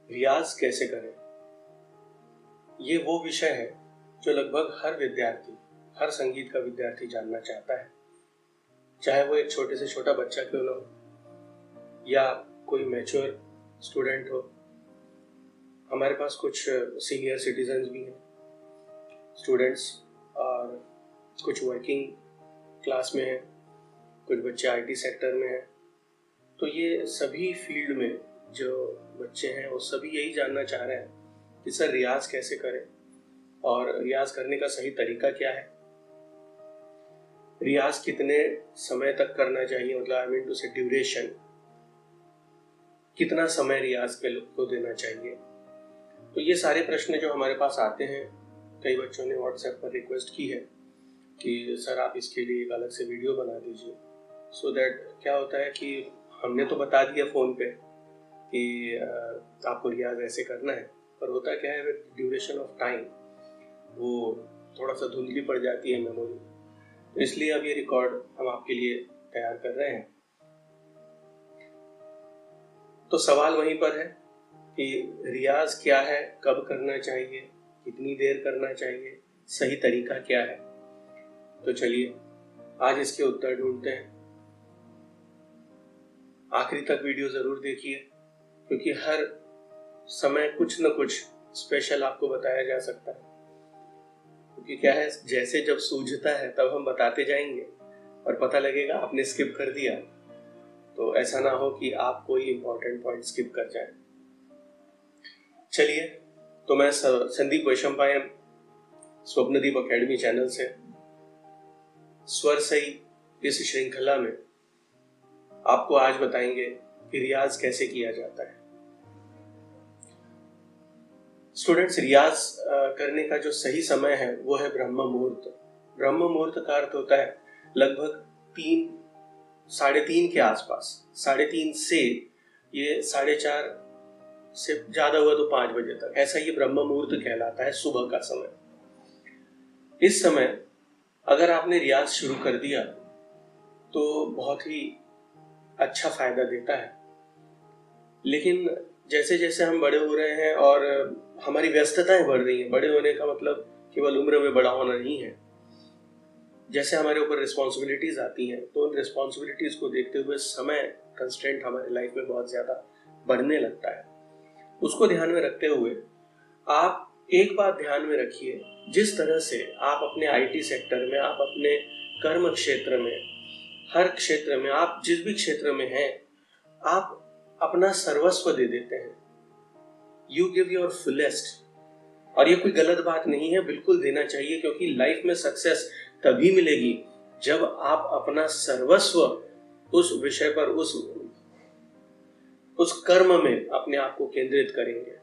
रियाज कैसे करें? ये वो विषय है जो लगभग हर विद्यार्थी, हर संगीत का विद्यार्थी जानना चाहता है। चाहे वो एक छोटे से छोटा बच्चा क्यों ना हो या कोई मैच्योर स्टूडेंट हो। हमारे पास कुछ सीनियर सिटीजन्स भी हैं, स्टूडेंट्स, और कुछ वर्किंग क्लास में हैं, कुछ बच्चे आईटी सेक्टर में हैं। तो ये सभी फील्ड में जो बच्चे हैं वो सभी यही जानना चाह रहे हैं कि सर रियाज कैसे करें और रियाज करने का सही तरीका क्या है, रियाज कितने समय तक करना चाहिए, मतलब आई मीन टू से ड्यूरेशन, कितना समय रियाज को देना चाहिए। तो ये सारे प्रश्न जो हमारे पास आते हैं, कई बच्चों ने व्हाट्सएप पर रिक्वेस्ट की है कि सर आप इसके लिए एक अलग से वीडियो बना दीजिए। सो दैट क्या होता है कि हमने तो बता दिया फ़ोन पे कि आपको रियाज ऐसे करना है, पर होता क्या है, ड्यूरेशन ऑफ टाइम वो थोड़ा सा धुंधली पड़ जाती है मेमोरी। तो इसलिए अब ये रिकॉर्ड हम आपके लिए तैयार कर रहे हैं। तो सवाल वहीं पर है कि रियाज क्या है, कब करना चाहिए, कितनी देर करना चाहिए, सही तरीका क्या है। तो चलिए आज इसके उत्तर ढूंढते हैं। आखिरी तक वीडियो जरूर देखिए, क्योंकि हर समय कुछ न कुछ स्पेशल आपको बताया जा सकता है। क्योंकि क्या है, जैसे जब सूझता है तब हम बताते जाएंगे और पता लगेगा आपने स्किप कर दिया। तो ऐसा ना हो कि आप कोई इंपॉर्टेंट पॉइंट स्किप कर जाए। चलिए, तो मैं संदीप वैशंपायन स्वप्नदीप एकेडमी चैनल से स्वर सही इस श्रृंखला में आपको आज बताएंगे कि रियाज कैसे किया जाता है। स्टूडेंट्स, रियाज करने का जो सही समय है वो है ब्रह्म मुहूर्त। ब्रह्म मुहूर्त का अर्थ होता है लगभग 3-3:30 के आसपास, 3:30 से ये 4:30 से ज्यादा हुआ तो 5 बजे तक, ऐसा ये ब्रह्म मुहूर्त कहलाता है, सुबह का समय। इस समय अगर आपने रियाज शुरू कर दिया तो बहुत ही अच्छा फायदा देता है। लेकिन जैसे जैसे हम बड़े हो रहे हैं और हमारी व्यस्तताएं बढ़ रही हैं, बड़े होने का मतलब केवल उम्र में बड़ा होना नहीं है, जैसे हमारे ऊपर रिस्पॉन्सिबिलिटीज आती हैं तो उन रिस्पॉन्सिबिलिटीज को देखते हुए समय कंस्ट्रेंट हमारे लाइफ में बहुत ज्यादा बढ़ने लगता है। उसको ध्यान में रखते हुए आप एक बात ध्यान में रखिए, जिस तरह से आप अपने आईटी सेक्टर में, आप अपने कर्म क्षेत्र में, हर क्षेत्र में, आप जिस भी क्षेत्र में हैं, आप अपना सर्वस्व दे देते हैं। You give your fullest. और ये कोई गलत बात नहीं है, बिल्कुल देना चाहिए, क्योंकि लाइफ में सक्सेस तभी मिलेगी जब आप अपना सर्वस्व उस विषय पर, उस कर्म में अपने आप को केंद्रित करेंगे।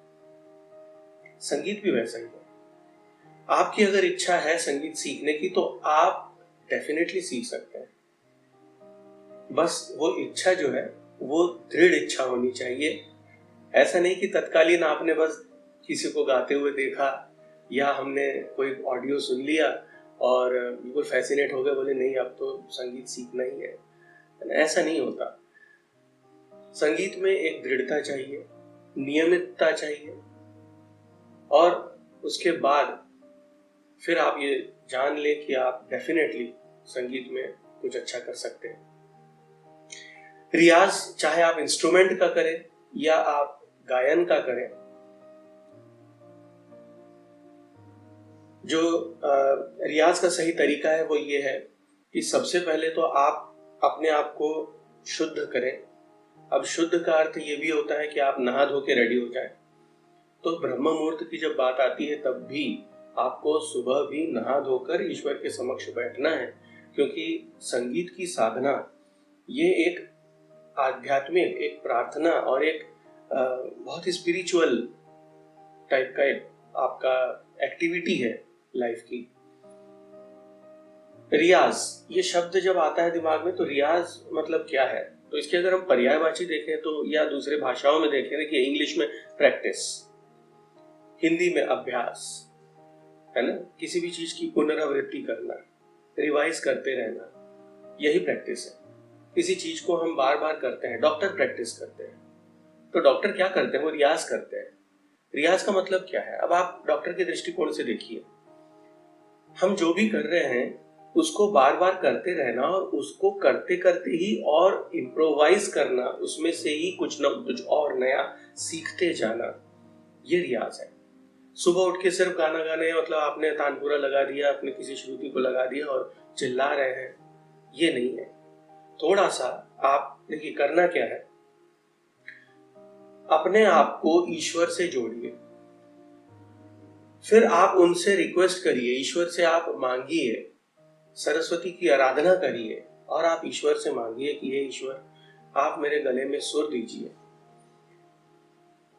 संगीत भी वैसा ही है। आपकी अगर इच्छा है संगीत सीखने की तो आप डेफिनेटली सीख सकते हैं। बस वो इच्छा जो है वो दृढ़ इच्छा होनी चाहिए। ऐसा नहीं कि तत्कालीन आपने बस किसी को गाते हुए देखा या हमने कोई ऑडियो सुन लिया और बिल्कुल फैसिनेट हो गए, बोले नहीं अब तो संगीत सीखना ही है। ऐसा नहीं होता। संगीत में एक दृढ़ता चाहिए, नियमितता चाहिए, और उसके बाद फिर आप ये जान लें कि आप डेफिनेटली संगीत में कुछ अच्छा कर सकते हैं। रियाज चाहे आप इंस्ट्रूमेंट का करें या आप गायन का करें, जो रियाज का सही तरीका है वो ये है कि सबसे पहले तो आप अपने आप को शुद्ध करें। अब शुद्ध का अर्थ ये भी होता है कि आप नहा धो के रेडी हो जाएं। तो ब्रह्म मुहूर्त की जब बात आती है तब भी आपको सुबह भी नहा धोकर ईश्वर के समक्ष बैठना है, क्योंकि संगीत की साधना ये एक आध्यात्मिक, एक प्रार्थना और एक बहुत ही स्पिरिचुअल टाइप का एक आपका एक्टिविटी है लाइफ की। रियाज ये शब्द जब आता है दिमाग में तो रियाज मतलब क्या है, तो इसके अगर हम पर्यायवाची देखें तो, या दूसरे भाषाओं में देखें, देखिए इंग्लिश में प्रैक्टिस, हिंदी में अभ्यास, है ना, किसी भी चीज की पुनरावृत्ति करना, रिवाइज करते रहना, यही प्रैक्टिस है। किसी चीज को हम बार बार करते हैं, डॉक्टर प्रैक्टिस करते हैं, तो डॉक्टर क्या करते हैं, वो रियाज करते हैं। रियाज का मतलब क्या है? अब आप डॉक्टर के दृष्टिकोण से देखिए, हम जो भी कर रहे हैं उसको बार बार करते रहना और उसको करते करते ही और इम्प्रोवाइज करना, उसमें से ही कुछ न कुछ और नया सीखते जाना, ये रियाज है। सुबह उठ के सिर्फ गाना गाने मतलब आपने तानपुरा लगा दिया, अपने किसी श्रुति को लगा दिया और चिल्ला रहे हैं, ये नहीं है। थोड़ा सा आप देखिए करना क्या है, अपने आप को ईश्वर से जोड़िए, फिर आप उनसे रिक्वेस्ट करिए, ईश्वर से आप मांगिए, सरस्वती की आराधना करिए और आप ईश्वर से मांगिए कि हे ईश्वर, आप मेरे गले में सुर दीजिए।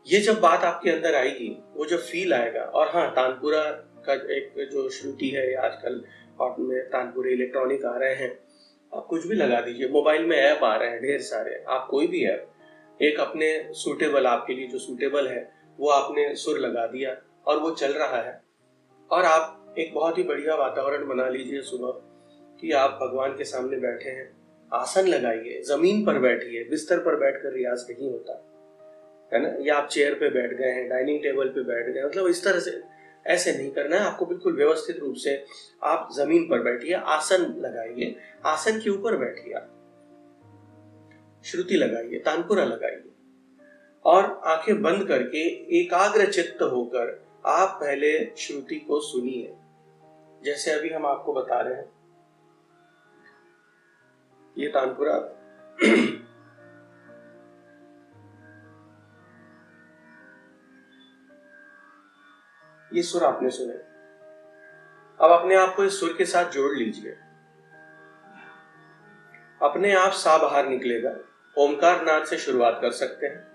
ये जब बात आपके अंदर आएगी, वो जब फील आएगा, और हाँ, तानपुरा का एक जो श्रुति है, आजकल और में तानपुरे इलेक्ट्रॉनिक आ रहे हैं, आप कुछ भी लगा दीजिए, मोबाइल में ऐप आ रहे हैं ढेर सारे, आप कोई भी ऐप, एक अपने सूटेबल, आपके लिए जो सूटेबल है वो आपने सुर लगा दिया और वो चल रहा है, और आप एक बहुत ही बढ़िया वातावरण बना लीजिए सुबह कि आप भगवान के सामने बैठे हैं, आसन लगाइए, जमीन पर बैठिए, बिस्तर पर बैठकर रियाज नहीं होता है ना, या आप चेयर पे बैठ गए हैं, डाइनिंग टेबल पे बैठ गए, मतलब इस तरह से ऐसे नहीं करना है आपको, बिल्कुल व्यवस्थित रूप से आप जमीन पर बैठिए, आसन लगाइए, आसन के ऊपर बैठिए, आप श्रुति लगाइए, तानपुरा लगाइए और आंखें बंद करके एकाग्र चित्त होकर आप पहले श्रुति को सुनिए, जैसे अभी हम आपको बता रहे हैं। ये तानपुरा ये सुर आपने सुने, अब अपने आप को इस सुर के साथ जोड़ लीजिए, अपने आप सा बाहर निकलेगा। ओमकार नाद से शुरुआत कर सकते हैं।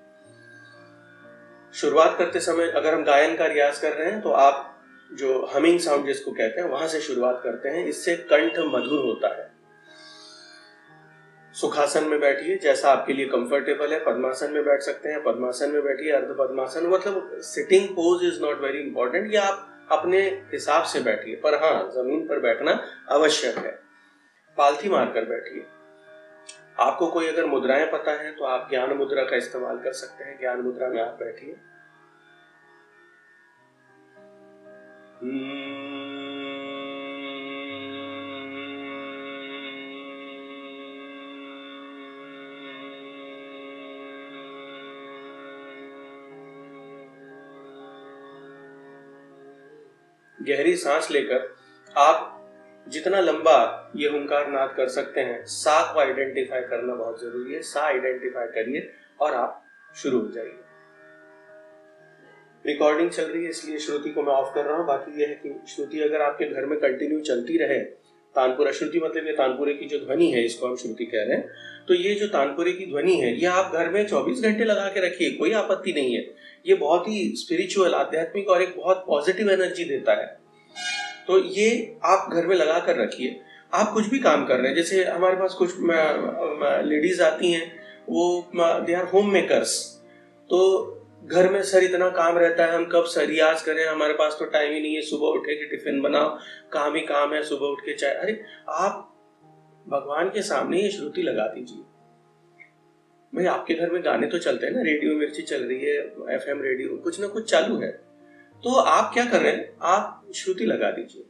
शुरुआत करते समय अगर हम गायन का रियाज कर रहे हैं तो आप जो हमिंग साउंड जिसको कहते हैं वहां से शुरुआत करते हैं, इससे कंठ मधुर होता है। सुखासन में बैठिए, जैसा आपके लिए कंफर्टेबल है, पद्मासन में बैठ सकते हैं, पद्मासन में बैठिए, अर्ध पद्मासन, मतलब sitting pose is not very important, या आप अपने हिसाब से बैठिए, पर हाँ, जमीन पर बैठना आवश्यक है। पालथी मारकर बैठिए। आपको कोई अगर मुद्राएं पता है तो आप ज्ञान मुद्रा का इस्तेमाल कर सकते हैं, ज्ञान मुद्रा में आप बैठिए। गहरी सांस लेकर आप जितना लंबा ये हुंकार नाद कर सकते हैं, सा को आइडेंटिफाई करना बहुत जरूरी है। सा आइडेंटिफाई करिए और आप शुरू हो जाइए। रिकॉर्डिंग चल रही है इसलिए श्रुति को मैं ऑफ कर रहा हूँ। बाकी ये है कि श्रुति अगर आपके घर में कंटिन्यू चलती रहे, तानपुरा श्रुति मतलब ये तानपुरे की जो ध्वनि है, इसको हम श्रुति कह रहे हैं, तो ये जो तानपुरे की ध्वनि है ये आप घर में 24 घंटे लगा के रखिए, कोई आपत्ति नहीं है। ये बहुत ही स्पिरिचुअल, आध्यात्मिक और एक बहुत पॉजिटिव एनर्जी देता है, तो ये आप घर में लगा कर रखिए। आप कुछ भी काम कर रहे हैं, जैसे हमारे पास कुछ लेडीज आती हैं, वो दे आर होम मेकर्स, तो घर में सर इतना काम रहता है, हम कब सर रियाज करें, हमारे पास तो टाइम ही नहीं है, सुबह उठे के टिफिन बनाओ, काम ही काम है, सुबह उठ के चाय। अरे आप भगवान के सामने ये श्रुति लगा दीजिए। भाई आपके घर में गाने तो चलते हैं ना, रेडियो मिर्ची चल रही है, FM रेडियो, कुछ ना कुछ चालू है, तो आप क्या कर रहे हैं, आप श्रुति लगा दीजिए,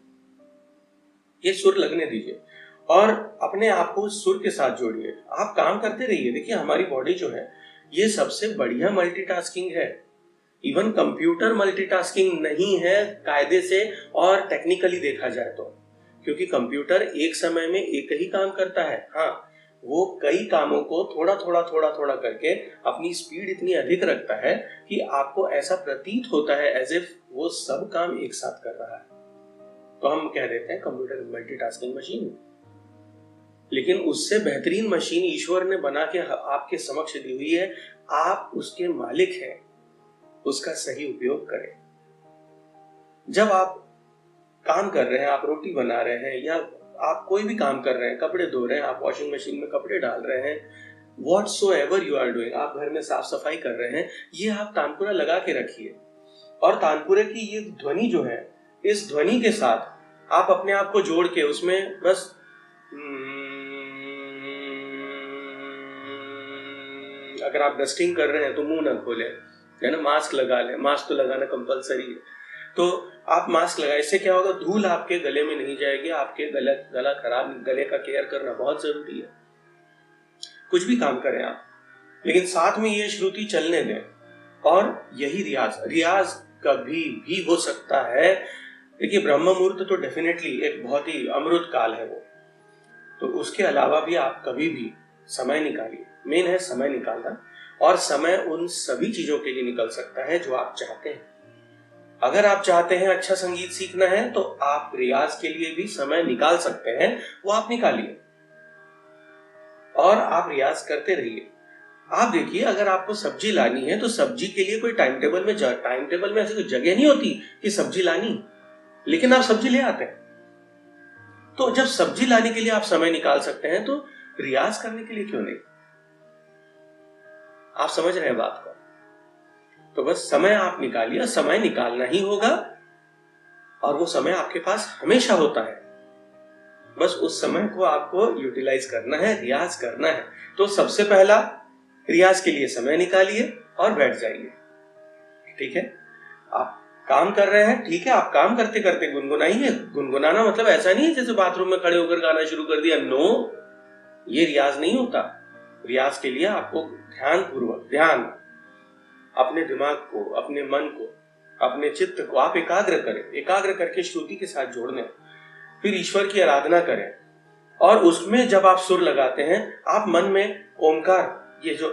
ये सुर लगने दीजिए और अपने आप को सुर के साथ जोड़िए। आप काम करते रहिए। देखिए हमारी बॉडी जो है ये सबसे बढ़िया मल्टीटास्किंग है। इवन कंप्यूटर मल्टीटास्किंग नहीं है कायदे से और टेक्निकली देखा जाए तो, क्योंकि कंप्यूटर एक समय में एक ही काम करता है। हाँ, वो कई कामों को थोड़ा थोड़ा करके अपनी स्पीड इतनी अधिक रखता है कि आपको ऐसा प्रतीत होता है एज इफ वो सब काम एक साथ कर रहा है, तो हम कह देते हैं कंप्यूटर मल्टीटास्किंग मशीन। लेकिन उससे बेहतरीन मशीन ईश्वर ने बना के आपके समक्ष दी हुई है, आप उसके मालिक हैं, उसका सही उपयोग करें। जब आप काम कर रहे हैं, आप रोटी बना रहे हैं या आप कोई भी काम कर रहे हैं, कपड़े धो रहे हैं, आप वॉशिंग मशीन में कपड़े डाल रहे हैं, whatsoever you are doing, आप घर में साफ सफाई कर रहे हैं, ये आप तानपुरा लगा के रखिए। और तानपुरे की ये ध्वनि जो है, इस ध्वनि के साथ आप अपने आप को जोड़ के उसमें बस अगर आप डस्टिंग कर रहे हैं तो मुंह ना खोलें, है ना, मास्क लगा लें, मास्क तो लगाना कंपलसरी है। तो आप मास्क लगाए, इससे क्या होगा, धूल आपके गले में नहीं जाएगी, आपके गला खराब, गले का केयर करना बहुत जरूरी है। कुछ भी काम करें आप, लेकिन साथ में ये श्रुति चलने दें। और यही रियाज कभी भी हो सकता है। देखिए ब्रह्म मुहूर्त तो डेफिनेटली एक बहुत ही अमृत काल है वो, तो उसके अलावा भी आप कभी भी समय निकालिए। मेन है समय निकालना, और समय उन सभी चीजों के लिए निकल सकता है जो आप चाहते हैं। अगर आप चाहते हैं अच्छा संगीत सीखना है तो आप रियाज के लिए भी समय निकाल सकते हैं, वो आप निकालिए और आप रियाज करते रहिए। आप देखिए, अगर आपको सब्जी लानी है तो सब्जी के लिए कोई टाइम टेबल में ऐसी कोई जगह नहीं होती कि सब्जी लानी, लेकिन आप सब्जी ले आते हैं। तो जब सब्जी लाने के लिए आप समय निकाल सकते हैं तो रियाज करने के लिए क्यों नहीं? आप समझ रहे हैं बात को? तो बस समय आप निकालिए, समय निकालना ही होगा, और वो समय आपके पास हमेशा होता है। बस उस समय को आपको यूटिलाइज करना है, रियाज करना है। तो सबसे पहला, रियाज के लिए समय निकालिए और बैठ जाइए। ठीक है, आप काम कर रहे हैं, ठीक है, आप काम करते करते गुनगुनाइए। गुनगुनाना मतलब ऐसा नहीं है जैसे बाथरूम में खड़े होकर गाना शुरू कर दिया, नो, ये रियाज नहीं होता। रियाज के लिए आपको ध्यान अपने दिमाग को, अपने मन को, अपने चित्त को आप एकाग्र करें, एकाग्र करके श्रुति के साथ जोड़ने, फिर ईश्वर की आराधना करें। और उसमें जब आप सुर लगाते हैं, आप मन में ओमकार, ये जो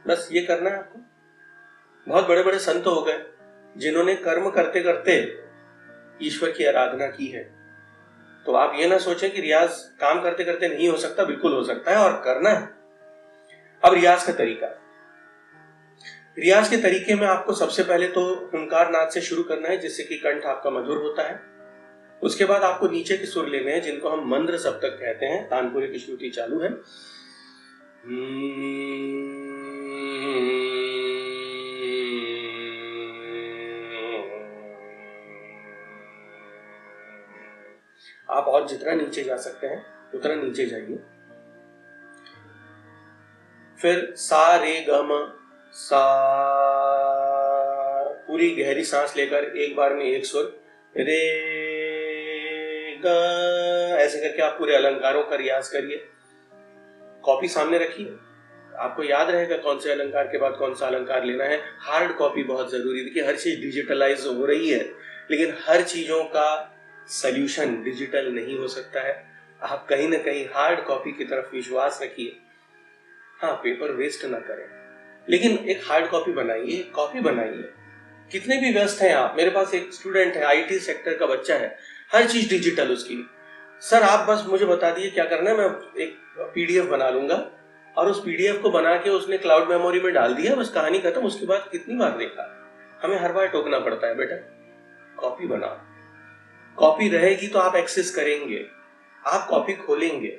बस ये करना है आपको। बहुत बड़े बड़े संत हो गए जिन्होंने कर्म करते करते ईश्वर की आराधना की है। तो आप ये ना सोचें कि रियाज काम करते करते नहीं हो सकता, बिल्कुल हो सकता है और करना है। अब रियाज का तरीका, रियाज के तरीके में आपको सबसे पहले तो हुंकार नाद से शुरू करना है, जिससे कि कंठ आपका मधुर होता है। उसके बाद आपको नीचे के सुर लेने हैं, जिनको हम मंद्र सप्तक कहते हैं। तानपुरे की श्रुति चालू है। आप और जितना नीचे जा सकते हैं उतना नीचे जाइए। फिर सा रे ग म, सा, पूरी गहरी सांस लेकर एक बार में एक सुर, रे ग, ऐसे करके आप पूरे अलंकारों का रियाज करिए। कॉपी सामने रखिए, आपको याद रहेगा कौन से अलंकार के बाद कौन सा अलंकार लेना है। हार्ड कॉपी बहुत जरूरी है। देखिए हर चीज डिजिटलाइज हो रही है, लेकिन हर चीजों का सल्यूशन डिजिटल नहीं हो सकता है। आप कहीं ना कहीं हार्ड कॉपी की तरफ विश्वास रखिए। हाँ, पेपर वेस्ट ना करें, लेकिन एक हार्ड कॉपी बनाइए, कॉपी बनाइए। कितने भी व्यस्त हैं आप, मेरे पास एक स्टूडेंट है, आईटी सेक्टर का बच्चा है, हर चीज डिजिटल उसकी। सर आप बस मुझे बता दीजिए क्या करना है, मैं एक पीडीएफ बना लूंगा, और उस पीडीएफ को बना के उसने क्लाउड मेमोरी में डाल दिया, बस कहानी खत्म। उसके बाद कितनी बार देखा, हमें हर बार टोकना पड़ता है। बेटा कॉपी बनाओ, कॉपी रहेगी तो आप एक्सेस करेंगे, आप कॉपी खोलेंगे,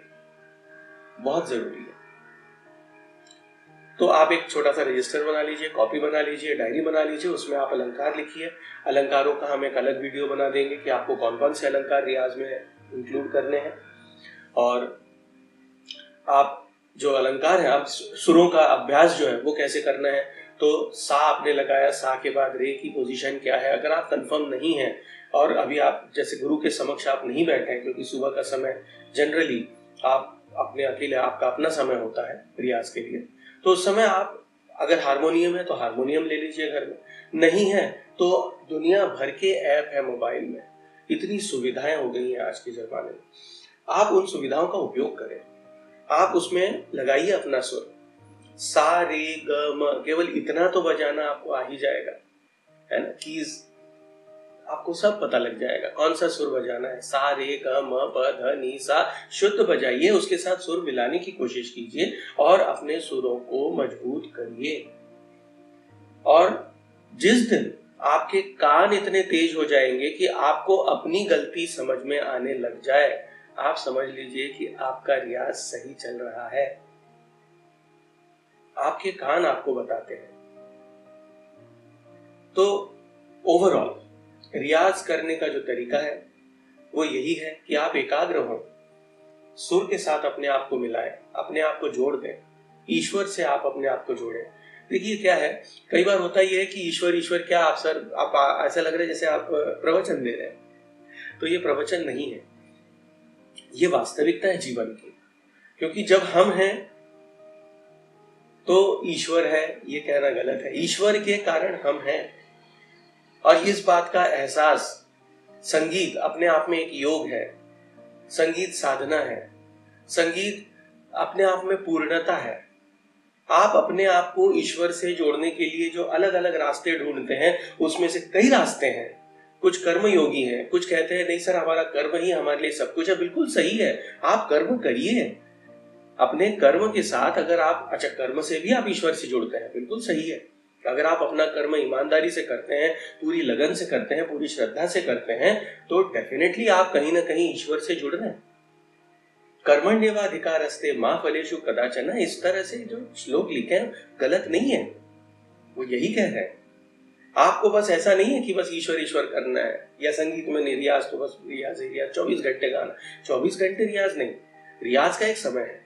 बहुत जरूरी है। तो आप एक छोटा सा रजिस्टर बना लीजिए, कॉपी बना लीजिए, डायरी बना लीजिए, उसमें आप अलंकार लिखिए। अलंकारों का हम एक अलग वीडियो बना देंगे कि आपको कौन कौन से अलंकार रियाज में इंक्लूड करने हैं। और आप जो अलंकार है, आप सुरों का अभ्यास जो है वो कैसे करना है। तो सा आपने लगाया, सा के बाद रे की पोजीशन क्या है। अगर आप कंफर्म नहीं है और अभी आप जैसे गुरु के समक्ष आप नहीं बैठे हैं, क्योंकि सुबह का समय जनरली आप अपने अकेले, आपका अपना समय होता है रियाज के लिए, तो उस समय आप अगर हारमोनियम है तो हारमोनियम ले लीजिए घर में, नहीं है तो दुनिया भर के ऐप है मोबाइल में, इतनी सुविधाएं हो गई हैं आज के जमाने में। आप उन सुविधाओं का उपयोग करें, आप उसमें लगाइए अपना सुर, सा रे ग म, केवल इतना तो बजाना आपको आ ही जाएगा, है ना। कीज आपको सब पता लग जाएगा कौन सा सुर बजाना है। सा रे ग म प ध नी सा, शुद्ध बजाइए, उसके साथ सुर मिलाने की कोशिश कीजिए और अपने सुरों को मजबूत करिए। और जिस दिन आपके कान इतने तेज हो जाएंगे कि आपको अपनी गलती समझ में आने लग जाए, आप समझ लीजिए कि आपका रियाज सही चल रहा है। आपके कान आपको बताते हैं। तो ओवरऑल रियाज करने का जो तरीका है वो यही है कि आप एकाग्र हो, सुर के साथ अपने आप को मिलाएं, अपने आप को जोड़ दें, ईश्वर से आप अपने आप को जोड़ें। देखिए क्या है, कई बार होता ही है कि ईश्वर ईश्वर क्या आप सर, आप ऐसा लग रहा है जैसे आप प्रवचन दे रहे हैं, तो ये प्रवचन नहीं है, ये वास्तविकता है जीवन की। क्योंकि जब हम हैं तो ईश्वर है, ये कहना गलत है, ईश्वर के कारण हम हैं। और इस बात का एहसास, संगीत अपने आप में एक योग है, संगीत साधना है, संगीत अपने आप में पूर्णता है। आप अपने आप को ईश्वर से जोड़ने के लिए जो अलग अलग रास्ते ढूंढते हैं, उसमें से कई रास्ते हैं। कुछ कर्म योगी हैं, कुछ कहते हैं नहीं सर हमारा कर्म ही हमारे लिए सब कुछ है। बिल्कुल सही है, आप कर्म करिए, अपने कर्म के साथ अगर आप, अच्छा कर्म से भी आप ईश्वर से जुड़ते हैं, बिल्कुल सही है। अगर आप अपना कर्म ईमानदारी से करते हैं, पूरी लगन से करते हैं, पूरी श्रद्धा से करते हैं, तो डेफिनेटली आप कहीं ना कहीं ईश्वर से जुड़ रहे हैं। कर्मण्येवाधिकारस्ते मा फलेषु कदाचन, इस तरह से जो श्लोक लिखे हैं गलत नहीं है, वो यही कह रहे हैं। आपको बस ऐसा नहीं है कि बस ईश्वर ईश्वर करना है, या संगीत में नहीं, रियाज तो बस रियाज है, रियाज 24 घंटे गाना, 24 घंटे रियाज नहीं, रियाज का एक समय है।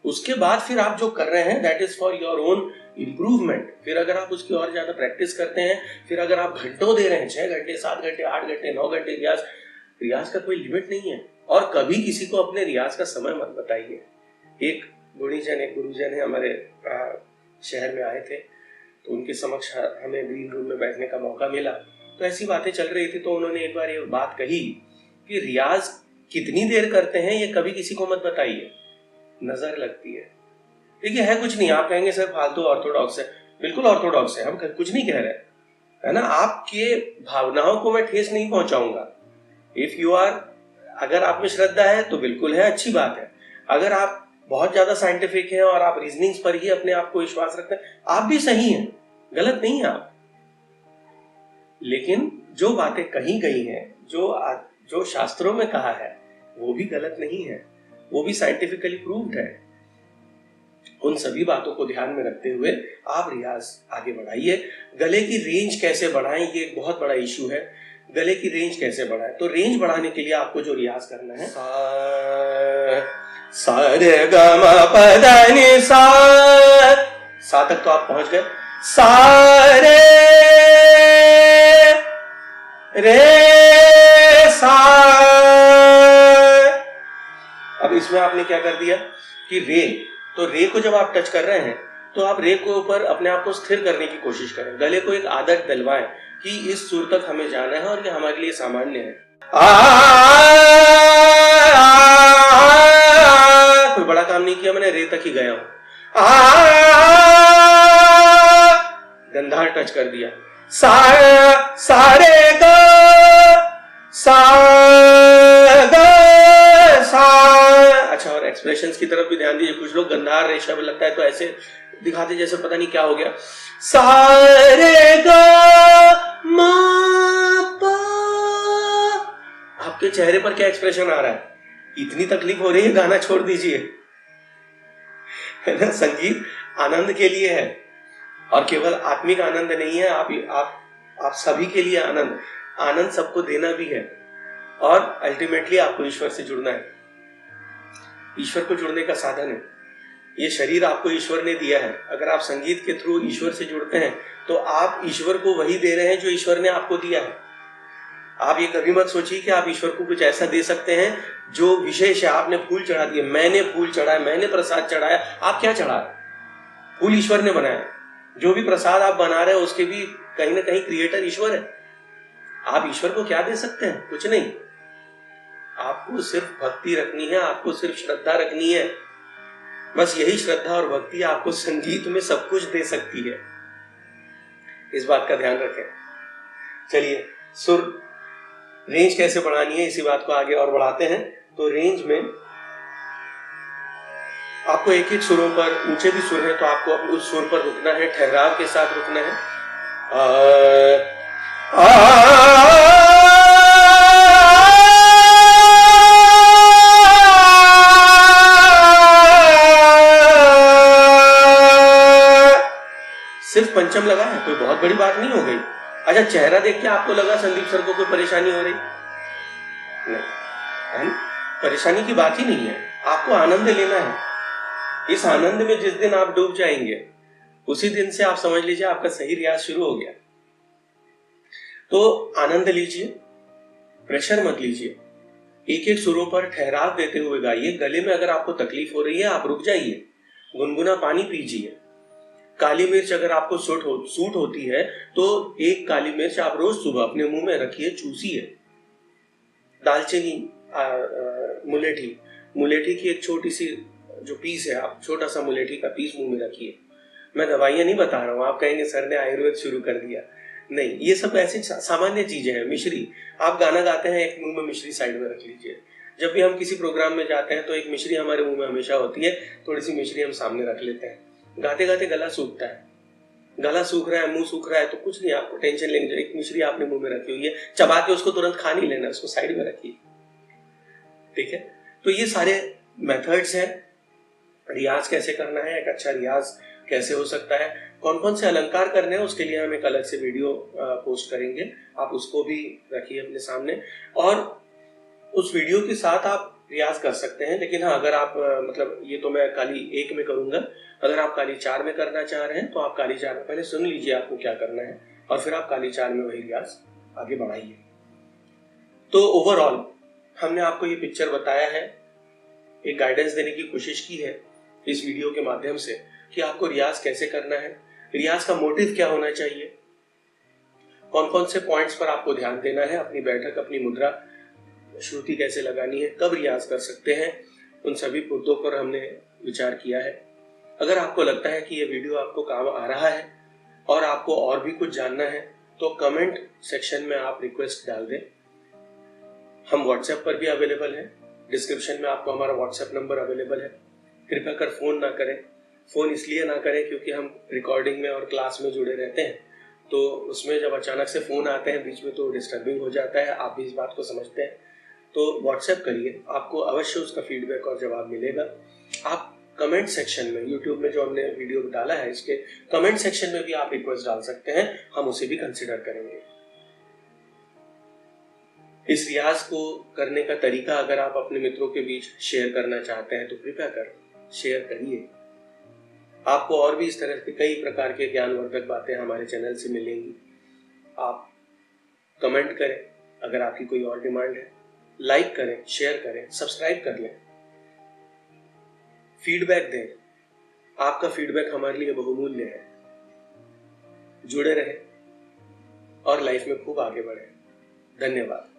उसके बाद फिर आप जो कर रहे हैं that is for your own improvement. फिर अगर आप उसकी और ज्यादा प्रैक्टिस करते हैं, फिर अगर आप घंटों दे रहे हैं, 6 घंटे 7 घंटे 8 घंटे 9 घंटे रियाज, रियाज का कोई लिमिट नहीं है। और कभी किसी को अपने रियाज का समय मत बताइए। एक गुरुजन है हमारे शहर में आए थे, तो उनके समक्ष हमें ग्रीन रूम में बैठने का मौका मिला, तो ऐसी बातें चल रही थी, तो उन्होंने एक बार ये बात कही कि रियाज कितनी देर करते हैं ये कभी किसी को मत बताइए, नजर लगती है। देखिए है कुछ नहीं, आप कहेंगे सर फालतू ऑर्थोडॉक्स है, बिल्कुल ऑर्थोडॉक्स है, हम कुछ नहीं कह रहे, है ना। आपके भावनाओं को मैं ठेस नहीं पहुंचाऊंगा। इफ यू आर, अगर आप में श्रद्धा है तो बिल्कुल है, अच्छी बात है। अगर आप बहुत ज्यादा साइंटिफिक हैं और आप रीजनिंग्स पर ही अपने आप को विश्वास रखते हैं, आप भी सही हैं, गलत नहीं है आप। लेकिन जो बातें कही गई हैं, जो शास्त्रों में कहा है, वो भी गलत नहीं है, वो भी साइंटिफिकली प्रूव्ड है। उन सभी बातों को ध्यान में रखते हुए आप रियाज आगे बढ़ाइए। गले की रेंज कैसे बढ़ाएं, ये एक बहुत बड़ा इशू है। गले की रेंज कैसे बढ़ाएं, तो रेंज बढ़ाने के लिए आपको जो रियाज करना है, सा रे ग म प ध नि सा, सा तक तो आप पहुंच गए, सा रे सा। अब इसमें आपने क्या कर दिया कि रे, तो रे को जब आप टच कर रहे हैं तो आप रे के ऊपर अपने आप को स्थिर करने की कोशिश करें, गले को एक आदत दिलवाएं कि इस सुर तक हमें जाना है और ये हमारे लिए सामान्य है। कोई बड़ा काम नहीं किया मैंने, रे तक ही गया हूं। गंधार टच कर दिया, सारे ग सा ग सा। अच्छा, और एक्सप्रेशंस की तरफ भी ध्यान दीजिए। कुछ लोग गंधार रे शब्द लगता है तो ऐसे दिखाते जैसे पता नहीं क्या हो गया। सारे ग म प, आपके चेहरे पर क्या एक्सप्रेशन आ रहा है? इतनी तकलीफ हो रही है, गाना छोड़ दीजिए, है ना। संगीत आनंद के लिए है और केवल आत्मिक आनंद नहीं है, आप सभी के लिए आनंद सबको देना भी है। और अल्टीमेटली आपको ईश्वर से जुड़ना है, ईश्वर को जुड़ने का साधन है। ये शरीर आपको ईश्वर ने दिया है। अगर आप संगीत के थ्रू ईश्वर से जुड़ते हैं तो आप ईश्वर को वही दे रहे हैं जो ईश्वर ने आपको दिया है। आप ये कभी मत सोचिए कि आप ईश्वर को कुछ ऐसा दे सकते हैं जो विशेष है। आपने फूल चढ़ा दिए, मैंने फूल चढ़ाया, मैंने प्रसाद चढ़ाया, आप क्या चढ़ा रहे? फूल ईश्वर ने बनाया। जो भी प्रसाद आप बना रहे हैं उसके भी कहीं ना कहीं क्रिएटर ईश्वर है। आप ईश्वर को क्या दे सकते हैं? कुछ नहीं। आपको सिर्फ भक्ति रखनी है, आपको सिर्फ श्रद्धा रखनी है। बस यही श्रद्धा और भक्ति आपको संगीत में सब कुछ दे सकती है। इस बात का ध्यान रखें। चलिए, सुर रेंज कैसे बढ़ानी है, इसी बात को आगे और बढ़ाते हैं। तो रेंज में आपको एक एक सुरों पर, ऊंचे भी सुर है तो आपको उस सुर पर रुकना है, ठहराव के साथ रुकना है। सिर्फ पंचम लगा है, कोई बहुत बड़ी बात नहीं हो गई। अच्छा, चेहरा देख के आपको लगा संदीप सर को कोई परेशानी हो रही? नहीं, है ना? परेशानी की बात ही नहीं है, आपको आनंद लेना है। इस आनंद में जिस दिन आप डूब जाएंगे, उसी दिन से आप समझ लीजिए आपका सही रियाज शुरू हो गया। तो आनंद लीजिए, प्रेशर मत लीजिए, एक एक सुरों पर ठहराव देते हुए गाइए। गले में अगर आपको तकलीफ हो रही है, आप रुक जाइए, गुनगुना पानी पीजिए। काली मिर्च अगर आपको सूट होती है तो एक काली मिर्च आप रोज सुबह अपने मुंह में रखिए, चूसिए। दालचीनी, मुलेठी की एक छोटी सी जो पीस है, आप छोटा सा मुलेठी का पीस मुंह में रखिए। मैं दवाइयां नहीं बता रहा हूं, आप कहेंगे सर ने आयुर्वेद शुरू कर दिया। नहीं, ये सब ऐसी सामान्य चीजें हैं। मिश्री, आप गाना गाते हैं, एक मुंह में मिश्री साइड में रख लीजिए। जब भी हम किसी प्रोग्राम में जाते हैं तो एक मिश्री हमारे मुंह में हमेशा होती है, थोड़ी सी मिश्री हम सामने रख लेते हैं। गाते गाते गला सूखता है, गला सूख रहा है, मुंह सूख रहा है, तो कुछ नहीं, आपको टेंशन लेनी चाहिए। एक मिश्री आपने मुंह में रखी हुई है, चबा के उसको तुरंत खा नहीं लेना, उसको साइड में रखिए। ठीक है, तो ये सारे मेथड्स हैं। रियाज कैसे करना है, एक अच्छा रियाज कैसे हो सकता है, कौन कौन से अलंकार करने हैं, उसके लिए हम एक अलग से वीडियो पोस्ट करेंगे, आप उसको भी रखिए अपने सामने। और उस वीडियो के साथ आप रियाज कर सकते हैं। लेकिन हाँ, अगर आप मतलब ये तो मैं काली 1 में करूंगा, अगर आप काली 4 में करना चाह रहे हैं तो आप काली 4 में पहले सुन लीजिए आपको क्या करना है, और फिर आप काली 4 में वही रियाज आगे बढ़ाइए। तो ओवरऑल हमने आपको ये पिक्चर बताया है, एक गाइडेंस देने की कोशिश की है इस वीडियो के माध्यम से कि आपको रियाज कैसे करना है, रियाज का मोटिव क्या होना चाहिए, कौन कौन से पॉइंट्स पर आपको ध्यान देना है, अपनी बैठक, अपनी मुद्रा, श्रुति कैसे लगानी है, कब रियाज कर सकते हैं, उन सभी मुद्दों पर हमने विचार किया है। अगर आपको लगता है कि ये वीडियो आपको काम आ रहा है और आपको और भी कुछ जानना है तो कमेंट सेक्शन में आप रिक्वेस्ट डाल दें। हम व्हाट्सएप पर भी अवेलेबल हैं, डिस्क्रिप्शन में आपको हमारा व्हाट्सएप नंबर अवेलेबल है। कृपया कर फोन ना करें, फोन इसलिए ना करें क्योंकि हम रिकॉर्डिंग में और क्लास में जुड़े रहते हैं, तो उसमें जब अचानक से फोन आते हैं बीच में तो डिस्टर्बिंग हो जाता है, आप भी इस बात को समझते हैं। तो व्हाट्सएप करिए, आपको अवश्य उसका फीडबैक और जवाब मिलेगा। आप कमेंट सेक्शन में, यूट्यूब में जो हमने वीडियो डाला है इसके कमेंट सेक्शन में भी आप रिक्वेस्ट डाल सकते हैं, हम उसे भी कंसिडर करेंगे। इस रियाज को करने का तरीका अगर आप अपने मित्रों के बीच शेयर करना चाहते हैं तो कृपया कर शेयर करिए। आपको और भी इस तरह के कई प्रकार के ज्ञानवर्धक बातें हमारे चैनल से मिलेंगी। आप कमेंट करें, अगर आपकी कोई और डिमांड है, लाइक करें, शेयर करें, सब्सक्राइब कर लें, फीडबैक दें। आपका फीडबैक हमारे लिए बहुमूल्य है। जुड़े रहें और लाइफ में खूब आगे बढ़ें। धन्यवाद।